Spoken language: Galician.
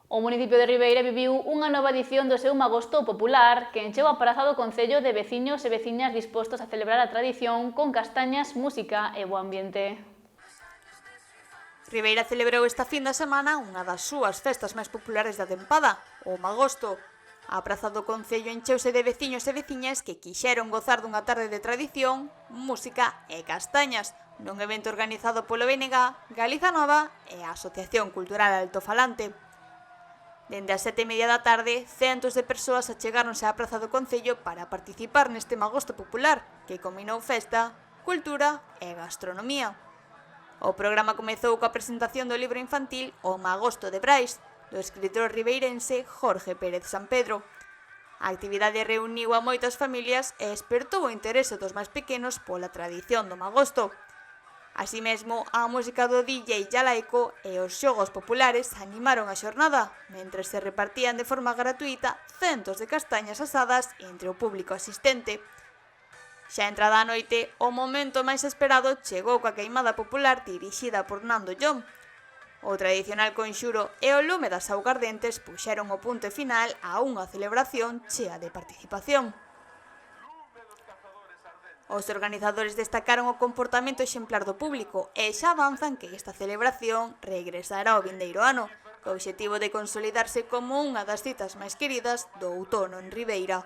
O municipio de Ribeira viviu unha nova edición do seu Magosto Popular que encheu a praza do Concello de veciños e veciñas dispostos a celebrar a tradición con castañas, música e bo ambiente. Ribeira celebrou esta fin de semana unha das súas festas máis populares da tempada, o Magosto. A praza do Concello encheuse de veciños e veciñas que quixeron gozar dunha tarde de tradición, música e castañas, nun evento organizado polo BNG, Galiza Nova e a Asociación Cultural Altofalante. Dende as 7:30 da tarde, centos de persoas achegáronse á praza do Concello para participar neste Magosto Popular, que combinou festa, cultura e gastronomía. O programa comezou coa presentación do libro infantil O Magosto de Brais, do escritor ribeirense Jorge Pérez Sampedro. A actividade reuniu a moitas familias e espertou o interese dos máis pequenos pola tradición do Magosto. Así mesmo, a música do DJ Jalaico e os xogos populares animaron a xornada, mentres se repartían de forma gratuita centos de castañas asadas entre o público asistente. Xa entrada a noite, o momento máis esperado chegou coa queimada popular dirixida por Nando Llom. O tradicional conxuro e o lume das augardentes puxeron o punto final a unha celebración chea de participación. Os organizadores destacaron o comportamento exemplar do público e xa avanzan que esta celebración regresará ao vindeiro ano, co obxectivo de consolidarse como unha das citas máis queridas do outono en Ribeira.